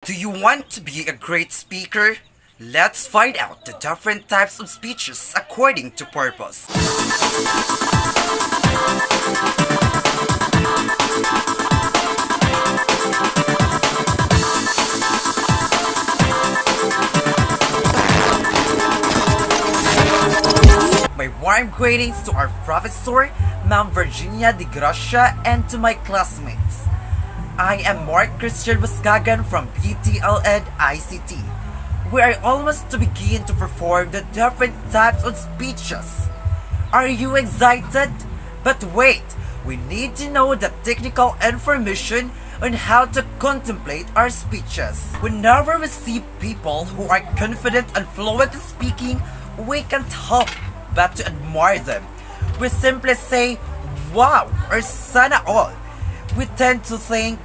Do you want to be a great speaker? Let's find out the different types of speeches according to purpose. My warm greetings to our professor, Ma'am Virginia de Gracia, and to my classmates. I am Mark Christian Wascagan from PTLN ICT. We are almost to begin to perform the different types of speeches. Are you excited? But wait, we need to know the technical information on how to contemplate our speeches. Whenever we see people who are confident and fluent in speaking, we can't help but to admire them. We simply say, wow, or sana all. We tend to think,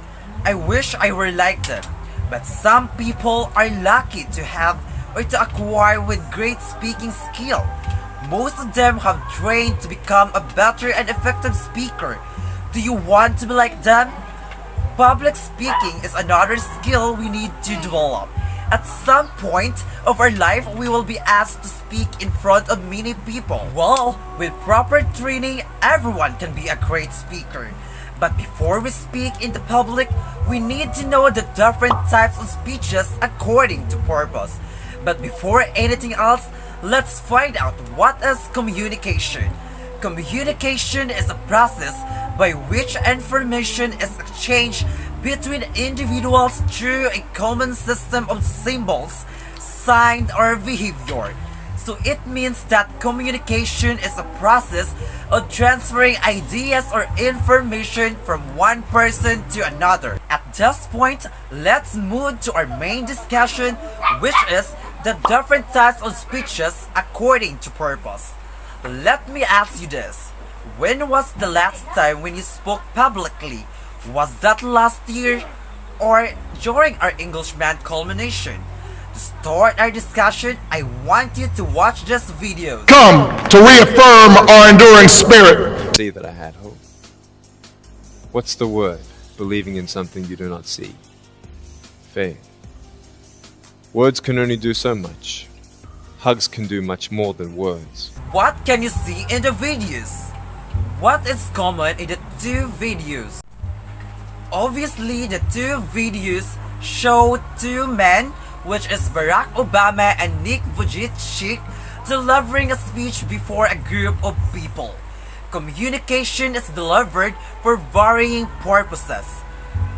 I wish I were like them. But some people are lucky to have or to acquire with great speaking skill. Most of them have trained to become a better and effective speaker. Do you want to be like them? Public speaking is another skill we need to develop. At some point of our life, we will be asked to speak in front of many people. Well, with proper training, everyone can be a great speaker. But before we speak in the public, we need to know the different types of speeches according to purpose. But before anything else, let's find out what is communication. Communication is a process by which information is exchanged between individuals through a common system of symbols, signs, or behavior. So it means that communication is a process of transferring ideas or information from one person to another. At this point, let's move to our main discussion, which is the different types of speeches according to purpose. Let me ask you this. When was the last time when you spoke publicly? Was that last year or during our English Month culmination? To start our discussion, I want you to watch this video. Come to reaffirm our enduring spirit. See that I had hope. What's the word? Believing in something you do not see. Faith. Words can only do so much. Hugs can do much more than words. What can you see in the videos? What is common in the two videos? Obviously, the two videos show two men, which is Barack Obama and Nick Vujicic, delivering a speech before a group of people. Communication is delivered for varying purposes.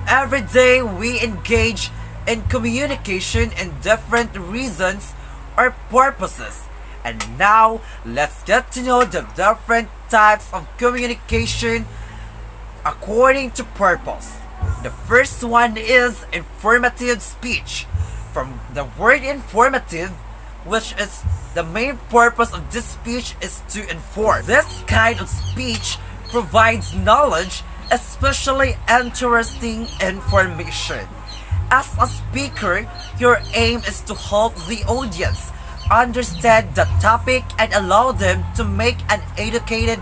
Every day we engage in communication in different reasons or purposes. And now, let's get to know the different types of communication according to purpose. The first one is informative speech. From the word informative, which is the main purpose of this speech is to inform. This kind of speech provides knowledge, especially interesting information. As a speaker, your aim is to help the audience understand the topic and allow them to make an educated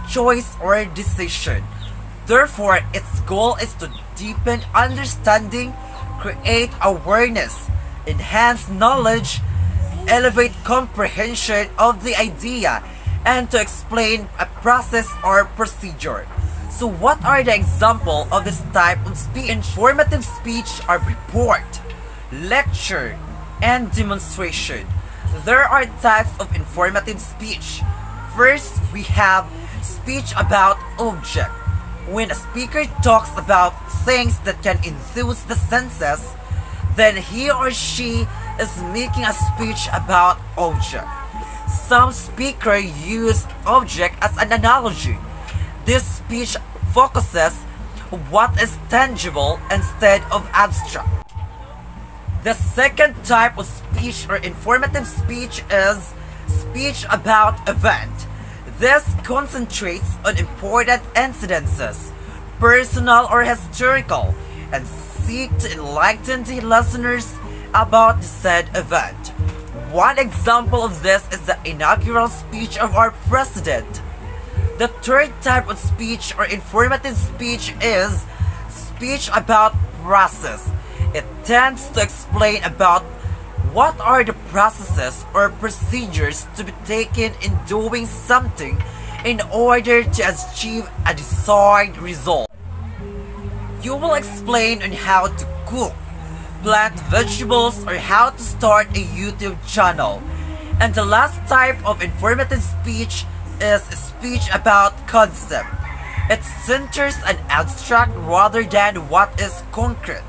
choice or decision. Therefore, its goal is to deepen understanding, create awareness, enhance knowledge, elevate comprehension of the idea, and to explain a process or procedure. So what are the examples of this type of speech? Informative speech are report, lecture, and demonstration. There are types of informative speech. First, we have speech about object. When a speaker talks about things that can enthuse the senses, then he or she is making a speech about object. Some speakers use object as an analogy. This speech focuses on what is tangible instead of abstract. The second type of speech or informative speech is speech about event. This concentrates on important incidences, personal or historical, and seek to enlighten the listeners about the said event. One example of this is the inaugural speech of our president. The third type of speech or informative speech is speech about process. It tends to explain about what are the processes or procedures to be taken in doing something in order to achieve a desired result. You will explain on how to cook, plant vegetables, or how to start a YouTube channel. And the last type of informative speech is speech about concept. It centers on abstract rather than what is concrete.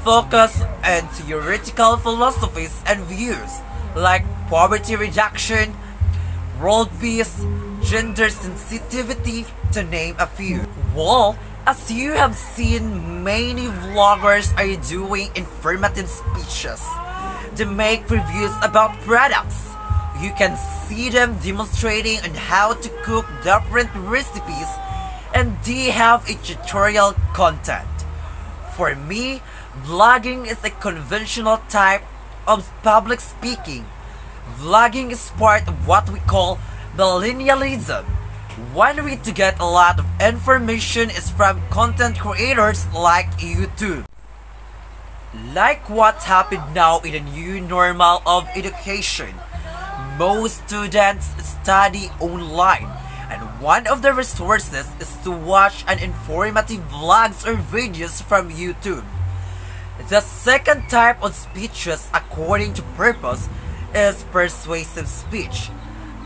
Focus on theoretical philosophies and views like poverty reduction, world peace, gender sensitivity, to name a few. Well, as you have seen, many vloggers are doing informative speeches. They make reviews about products. You can see them demonstrating on how to cook different recipes, and they have a tutorial content. For me, vlogging is a conventional type of public speaking. Vlogging is part of what we call millennialism. One way to get a lot of information is from content creators like YouTube. Like what happened now in the new normal of education, most students study online, and one of the resources is to watch an informative vlogs or videos from YouTube. The second type of speeches according to purpose is persuasive speech.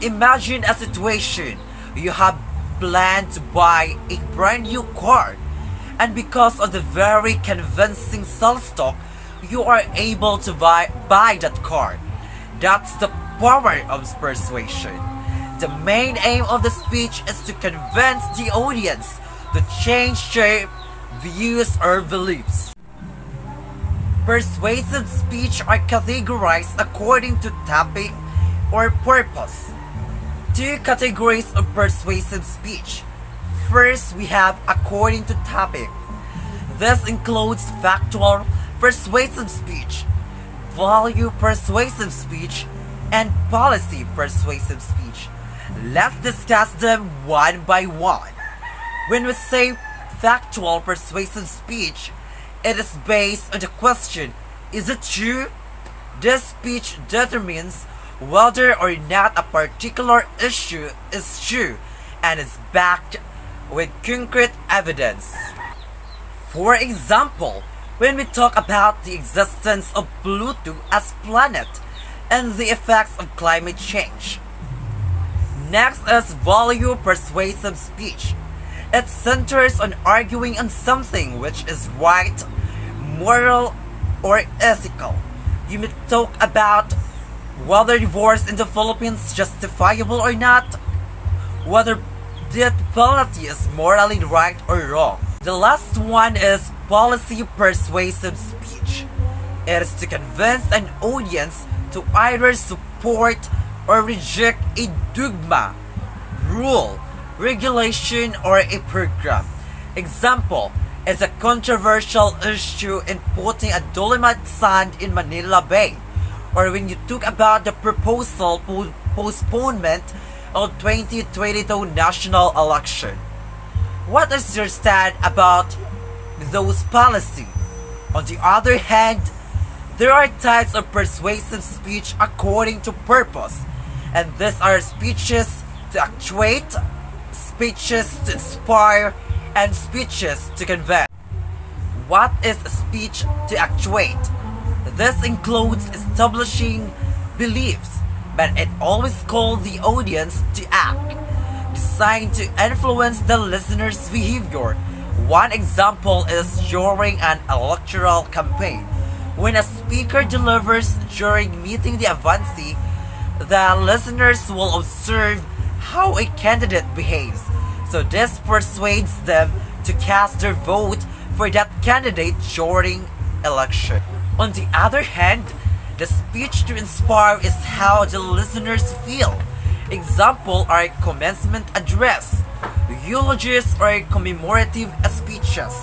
Imagine a situation. You have planned to buy a brand new car, and because of the very convincing sales talk, you are able to buy that car. That's the power of persuasion. The main aim of the speech is to convince the audience to change their views or beliefs. Persuasive speech are categorized according to topic or purpose. Two categories of persuasive speech. First, we have according to topic. This includes factual persuasive speech, value persuasive speech, and policy persuasive speech. Let's discuss them one by one. When we say factual persuasive speech, it is based on the question, is it true? This speech determines whether or not a particular issue is true and is backed with concrete evidence. For example, when we talk about the existence of Pluto as planet and the effects of climate change. Next is value persuasive speech. It centers on arguing on something which is right, moral, or ethical. You may talk about whether divorce in the Philippines is justifiable or not, whether death penalty is morally right or wrong. The last one is policy persuasive speech. It is to convince an audience to either support or reject a dogma, rule, regulation, or a program. Example is a controversial issue in putting a dolomite sand in Manila Bay, or when you talk about the proposal postponement of 2022 national election. What is your stand about those policies? On the other hand, there are types of persuasive speech according to purpose, and these are speeches to actuate, speeches to inspire, and speeches to convince. What is a speech to actuate? This includes establishing beliefs, but it always calls the audience to act, designed to influence the listener's behavior. One example is during an electoral campaign. When a speaker delivers during meeting the avancee, the listeners will observe how a candidate behaves, so this persuades them to cast their vote for that candidate during election. On the other hand, the speech to inspire is how the listeners feel. Example are commencement address, eulogies, or commemorative speeches.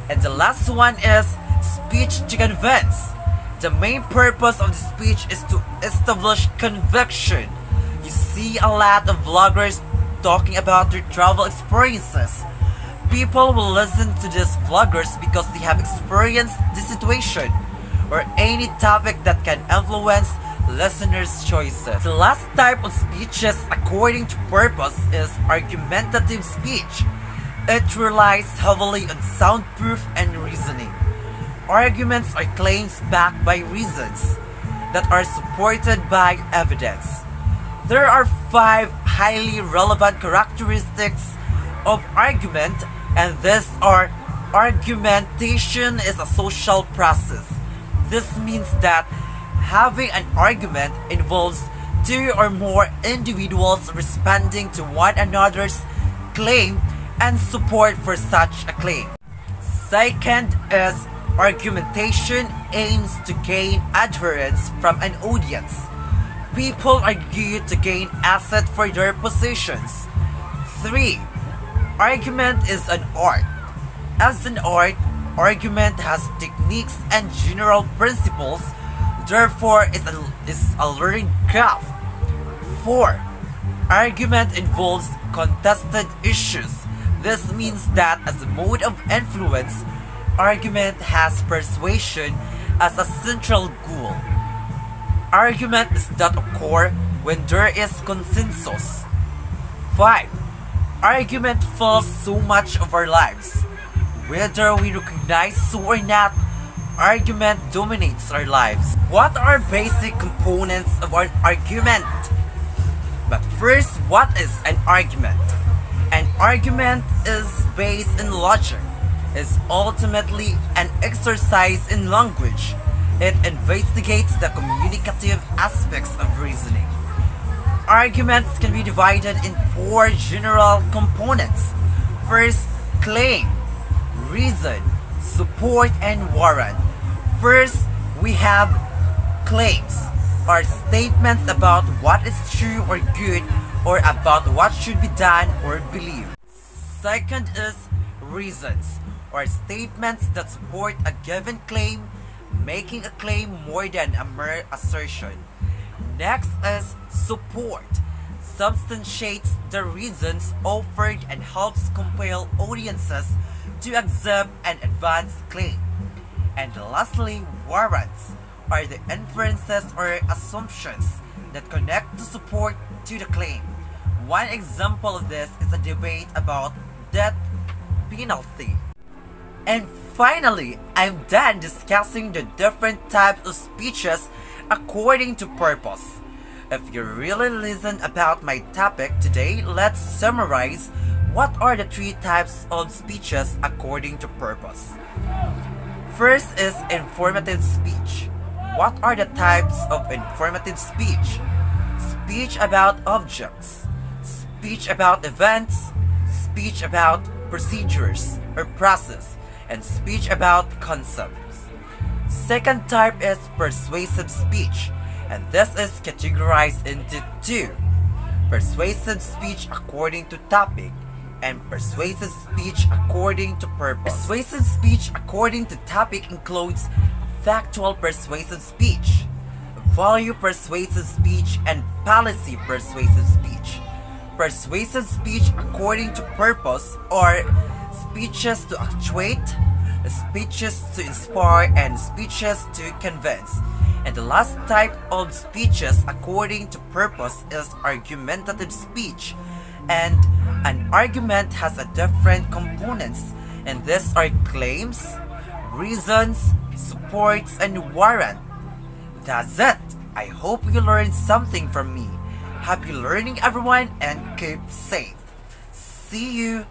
And the last one is speech to convince. The main purpose of the speech is to establish conviction. You see a lot of vloggers talking about their travel experiences. People will listen to these vloggers because they have experienced the situation or any topic that can influence listeners' choices. The last type of speeches according to purpose is argumentative speech. It relies heavily on soundproof and reasoning. Arguments are claims backed by reasons that are supported by evidence. There are 5 highly relevant characteristics of argument, and these are: argumentation is a social process. This means that having an argument involves 2 or more individuals responding to one another's claim and support for such a claim. Second is argumentation aims to gain adherence from an audience. People argue to gain asset for their positions. 3. Argument is an art. As an art, argument has techniques and general principles, therefore it is a learning craft. 4. Argument involves contested issues. This means that as a mode of influence, argument has persuasion as a central goal. Argument does not occur when there is consensus. 5. Argument fills so much of our lives. Whether we recognize so or not, argument dominates our lives. What are basic components of an argument? But first, what is an argument? An argument is based in logic, is ultimately an exercise in language. It investigates the communicative aspects of reasoning. Arguments can be divided in 4 general components. First, claim, reason, support, and warrant. First, we have claims, or statements about what is true or good, or about what should be done or believed. Second is reasons, or statements that support a given claim, making a claim more than a mere assertion. Next is support, substantiates the reasons offered and helps compel audiences to accept an advanced claim. And lastly, warrants are the inferences or assumptions that connect the support to the claim. One example of this is a debate about death penalty. And finally, I'm done discussing the different types of speeches according to purpose. If you really listen about my topic today, let's summarize what are the 3 types of speeches according to purpose. First is informative speech. What are the types of informative speech? Speech about objects, speech about events, speech about procedures or process, and speech about concepts. Second type is persuasive speech, and this is categorized into 2: persuasive speech according to topic and persuasive speech according to purpose. Persuasive speech according to topic includes factual persuasive speech, value persuasive speech, and policy persuasive speech. Persuasive speech according to purpose are speeches to actuate, speeches to inspire, and speeches to convince. And the last type of speeches according to purpose is argumentative speech. And an argument has a different components, and these are claims, reasons, supports, and warrant. That's it. I hope you learned something from me. Happy learning, everyone, and keep safe. See you.